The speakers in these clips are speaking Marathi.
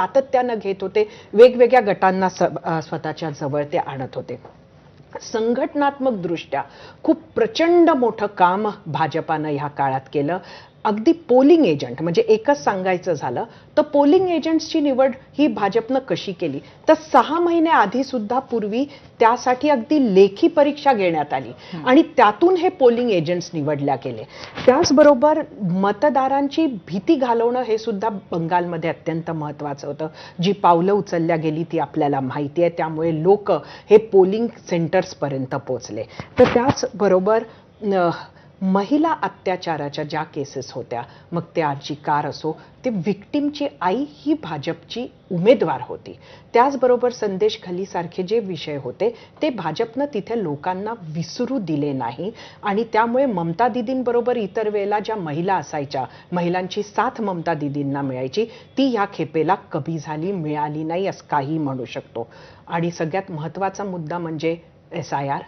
सातत्यानं घेत होते, वेगवेगळ्या गटांना स्वतःच्या जवळ ते आणत होते. संघटनात्मक दृष्ट्या खूप प्रचंड मोठं काम भाजपानं ह्या काळात केलं. अगदी पोलिंग एजंट म्हणजे एकच सांगायचं झालं तर पोलिंग एजंट्सची निवड ही भाजपनं कशी केली तर 6 महिन्याआधी सुद्धा पूर्वी त्यासाठी अगदी लेखी परीक्षा घेण्यात आली आणि त्यातून हे पोलिंग एजंट्स निवडल्या गेले. त्याचबरोबर मतदारांची भीती घालवणं हे सुद्धा बंगालमध्ये अत्यंत महत्त्वाचं होतं. जी पावलं उचलल्या गेली ती आपल्याला माहिती आहे. त्यामुळे लोक हे पोलिंग सेंटर्सपर्यंत पोहोचले. तर त्याचबरोबर महिला अत्याचाराच्या ज्या केसेस होत्या, मग ते आरजी कार असो, ते विक्टिमची आई ही भाजपची उमेदवार होती. त्याचबरोबर संदेश खलीसारखे जे विषय होते ते भाजपनं तिथे लोकांना विसरू दिले नाही आणि त्यामुळे ममता दीदींबरोबर इतर वेळेला ज्या महिला असायच्या, महिलांची साथ ममता दीदींना मिळायची, ती ह्या खेपेला कमी झाली, मिळाली नाही असं काही म्हणू शकतो. आणि सगळ्यात महत्त्वाचा मुद्दा म्हणजे SIR.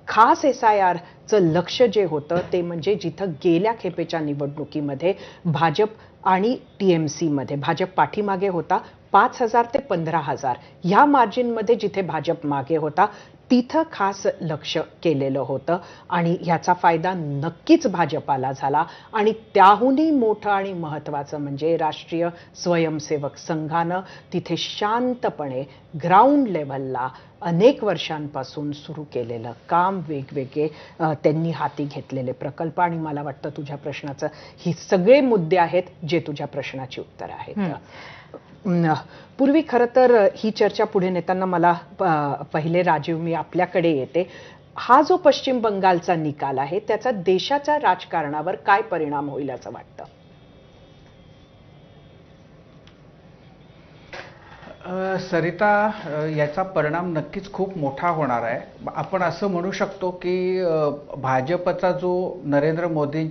खास SIRचं लक्ष जे होतं ते म्हणजे जिथं गेल्या खेपेच्या निवडणुकीमध्ये भाजप आणि TMC मध्ये भाजप पाठीमागे होता 5,000 ते 15,000 ह्या मार्जिनमध्ये जिथे भाजप मागे होता तिथं खास लक्ष केलेलं होतं आणि ह्याचा फायदा नक्कीच भाजपाला झाला. आणि त्याहूनही मोठं आणि महत्त्वाचं म्हणजे राष्ट्रीय स्वयंसेवक संघानं तिथे शांतपणे ग्राउंड लेव्हलला अनेक वर्षांपासून सुरू केलेलं काम, वेगवेगळे त्यांनी हाती घेतलेले प्रकल्प आणि मला वाटतं तुझ्या प्रश्नाचं ही सगळे मुद्दे आहेत जे तुझ्या प्रश्नाची उत्तर आहेत. पूर्वी खरं तर ही चर्चा पुढे नेताना मला पहिले राजीव मी आपल्याकडे येते. हा जो पश्चिम बंगालचा निकाल आहे त्याचा देशाच्या राजकारणावर काय परिणाम होईल असं वाटतं? सरिता, याचा परिणाम नक्कीच खूप मोठा होणार आहे. आपण असं म्हणू शकतो की भाजपचा जो नरेंद्र मोदी